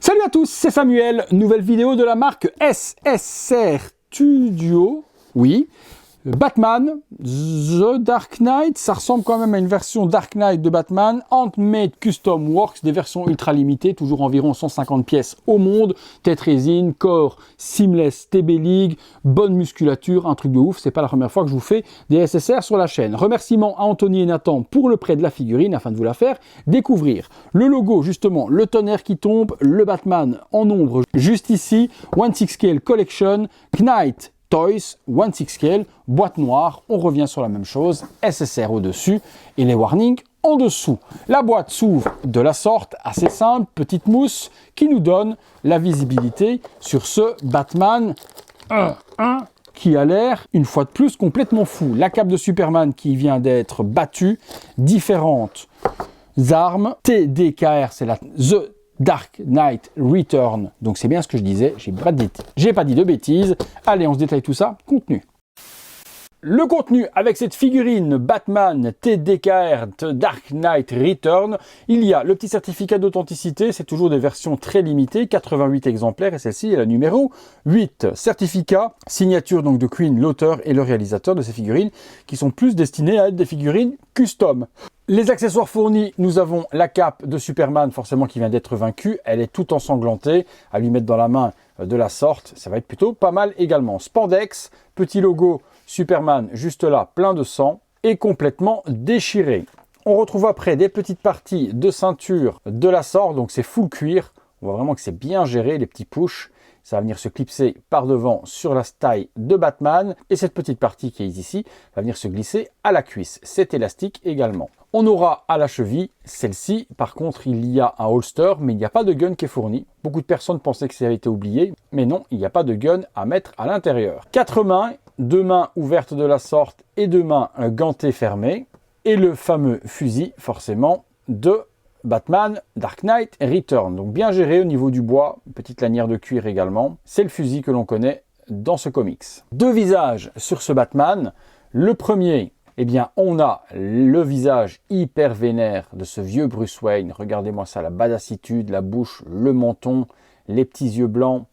Salut à tous, c'est Samuel, nouvelle vidéo de la marque SSR Studio, oui, Batman, The Dark Knight, ça ressemble quand même à une version Dark Knight de Batman, Handmade Custom Works, des versions ultra limitées, toujours environ 150 pièces au monde, tête résine, corps seamless, TB League, bonne musculature, un truc de ouf, c'est pas la première fois que je vous fais des SSR sur la chaîne. Remerciements à Anthony et Nathan pour le prêt de la figurine afin de vous la faire découvrir. Le logo justement, le tonnerre qui tombe, le Batman en ombre juste ici, 1/6 Scale Collection, Knight Toys, 1/6 Scale, boîte noire, on revient sur la même chose, SSR au-dessus et les warnings en dessous. La boîte s'ouvre de la sorte, assez simple, petite mousse, qui nous donne la visibilité sur ce Batman 1 qui a l'air, une fois de plus, complètement fou. La cape de Superman qui vient d'être battue, différentes armes, TDKR, c'est la The Dark Knight Return, donc c'est bien ce que je disais, j'ai pas dit de bêtises. Allez, on se détaille tout ça, contenu. Le contenu avec cette figurine Batman TDKR The Dark Knight Return, il y a le petit certificat d'authenticité, c'est toujours des versions très limitées, 88 exemplaires et celle-ci est la numéro 8. Certificat, signature donc de Queen, l'auteur et le réalisateur de ces figurines qui sont plus destinées à être des figurines custom. Les accessoires fournis, nous avons la cape de Superman, forcément qui vient d'être vaincue. Elle est toute ensanglantée, à lui mettre dans la main de la sorte, ça va être plutôt pas mal également. Spandex, petit logo Superman juste là, plein de sang et complètement déchiré. On retrouve après des petites parties de ceinture de la sorte, donc c'est full cuir. On voit vraiment que c'est bien géré, les petits pushs. Ça va venir se clipser par devant sur la taille de Batman. Et cette petite partie qui est ici va venir se glisser à la cuisse. C'est élastique également. On aura à la cheville celle-ci. Par contre, il y a un holster, mais il n'y a pas de gun qui est fourni. Beaucoup de personnes pensaient que ça avait été oublié. Mais non, il n'y a pas de gun à mettre à l'intérieur. 4 mains, 2 mains ouvertes de la sorte et 2 mains gantées fermées. Et le fameux fusil, forcément, de Batman Dark Knight Return, donc bien géré au niveau du bois, petite lanière de cuir également. C'est le fusil que l'on connaît dans ce comics. 2 visages sur ce Batman. Le premier, eh bien, on a le visage hyper vénère de ce vieux Bruce Wayne. Regardez-moi ça, la badassitude, la bouche, le menton, les petits yeux blancs,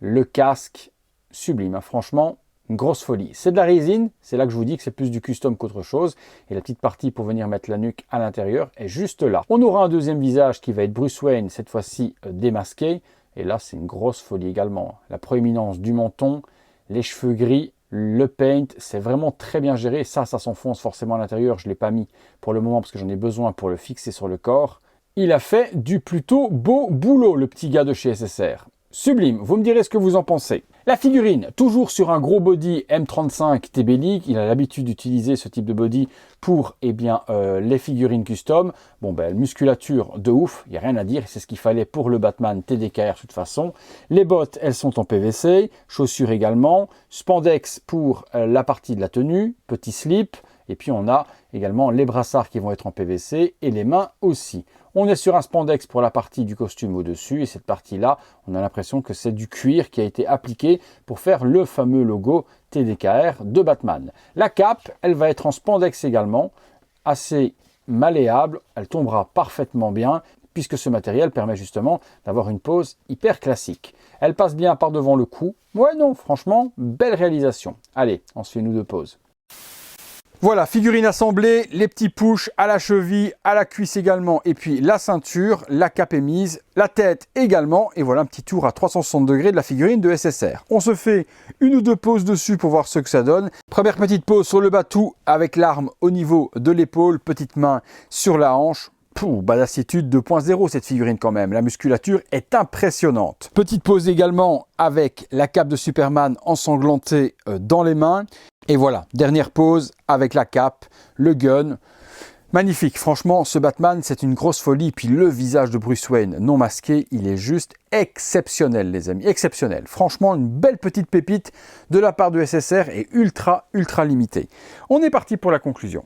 le casque, sublime, hein, franchement. Une grosse folie. C'est de la résine, c'est là que je vous dis que c'est plus du custom qu'autre chose. Et la petite partie pour venir mettre la nuque à l'intérieur est juste là. On aura un deuxième visage qui va être Bruce Wayne, cette fois-ci démasqué. Et là, c'est une grosse folie également. La proéminence du menton, les cheveux gris, le paint, c'est vraiment très bien géré. Ça s'enfonce forcément à l'intérieur. Je ne l'ai pas mis pour le moment parce que j'en ai besoin pour le fixer sur le corps. Il a fait du plutôt beau boulot, le petit gars de chez SSR. Sublime, vous me direz ce que vous en pensez. La figurine, toujours sur un gros body M35 TB League, il a l'habitude d'utiliser ce type de body pour les figurines custom. Bon ben, musculature de ouf, il n'y a rien à dire, c'est ce qu'il fallait pour le Batman TDKR de toute façon. Les bottes, elles sont en PVC, chaussures également, spandex pour la partie de la tenue, petit slip, et puis on a également les brassards qui vont être en PVC et les mains aussi. On est sur un spandex pour la partie du costume au-dessus et cette partie-là, on a l'impression que c'est du cuir qui a été appliqué pour faire le fameux logo TDKR de Batman. La cape, elle va être en spandex également, assez malléable, elle tombera parfaitement bien puisque ce matériel permet justement d'avoir une pose hyper classique. Elle passe bien par devant le cou. Ouais non, franchement, belle réalisation. Allez, on se fait nous 2 poses. Voilà, figurine assemblée, les petits pushs à la cheville, à la cuisse également, et puis la ceinture, la cape est mise, la tête également, et voilà un petit tour à 360 degrés de la figurine de SSR. On se fait 1 ou 2 poses dessus pour voir ce que ça donne. Première petite pose sur le batou avec l'arme au niveau de l'épaule, petite main sur la hanche. Badassitude 2.0 cette figurine quand même, la musculature est impressionnante. Petite pose également avec la cape de Superman ensanglantée dans les mains. Et voilà, dernière pose avec la cape, le gun. Magnifique, franchement ce Batman c'est une grosse folie. Puis le visage de Bruce Wayne non masqué, il est juste exceptionnel les amis, exceptionnel. Franchement une belle petite pépite de la part de SSR et ultra limité. On est parti pour la conclusion.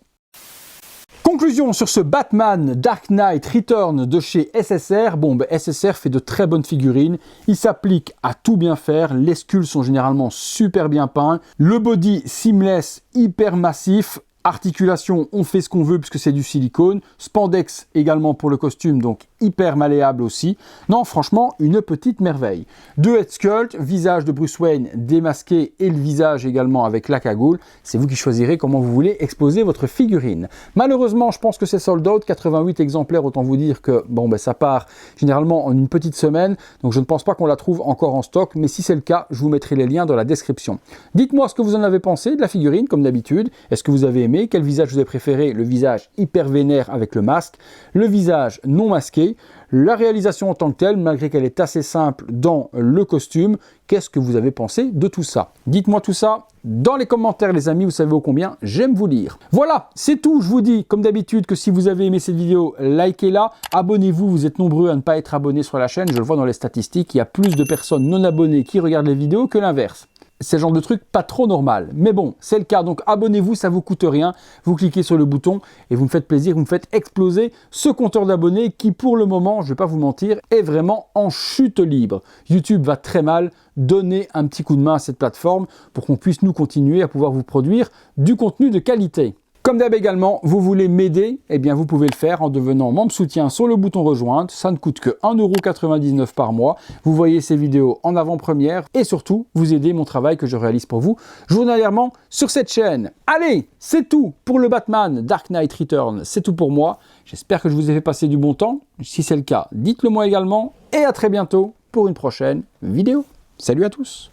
Conclusion sur ce Batman Dark Knight Return de chez SSR. Bon, SSR fait de très bonnes figurines. Il s'applique à tout bien faire. Les sculpts sont généralement super bien peints. Le body seamless, hyper massif. Articulation, on fait ce qu'on veut puisque c'est du silicone. Spandex également pour le costume, donc hyper malléable aussi. Non, franchement, une petite merveille. Deux head sculpt, visage de Bruce Wayne démasqué et le visage également avec la cagoule. C'est vous qui choisirez comment vous voulez exposer votre figurine. Malheureusement, je pense que c'est sold out, 88 exemplaires, autant vous dire que bon, ben, ça part généralement en une petite semaine, donc je ne pense pas qu'on la trouve encore en stock, mais si c'est le cas, je vous mettrai les liens dans la description. Dites-moi ce que vous en avez pensé de la figurine, comme d'habitude. Est-ce que vous avez aimé? Quel visage vous avez préféré? Le visage hyper vénère avec le masque, le visage non masqué, la réalisation en tant que telle, malgré qu'elle est assez simple dans le costume. Qu'est-ce que vous avez pensé de tout ça? Dites-moi tout ça dans les commentaires, les amis, vous savez ô combien j'aime vous lire. Voilà, c'est tout. Je vous dis, comme d'habitude, que si vous avez aimé cette vidéo, likez-la, abonnez-vous. Vous êtes nombreux à ne pas être abonnés sur la chaîne. Je le vois dans les statistiques, il y a plus de personnes non abonnées qui regardent les vidéos que l'inverse. C'est le genre de truc pas trop normal. Mais bon, c'est le cas. Donc abonnez-vous, ça vous coûte rien. Vous cliquez sur le bouton et vous me faites plaisir, vous me faites exploser ce compteur d'abonnés qui, pour le moment, je ne vais pas vous mentir, est vraiment en chute libre. YouTube va très mal. Donnez un petit coup de main à cette plateforme pour qu'on puisse nous continuer à pouvoir vous produire du contenu de qualité. Comme d'hab également, vous voulez m'aider, eh bien vous pouvez le faire en devenant membre soutien sur le bouton rejoindre. Ça ne coûte que 1,99 € par mois. Vous voyez ces vidéos en avant-première et surtout, vous aidez mon travail que je réalise pour vous journalièrement sur cette chaîne. Allez, c'est tout pour le Batman Dark Knight Returns. C'est tout pour moi. J'espère que je vous ai fait passer du bon temps. Si c'est le cas, dites-le moi également. Et à très bientôt pour une prochaine vidéo. Salut à tous!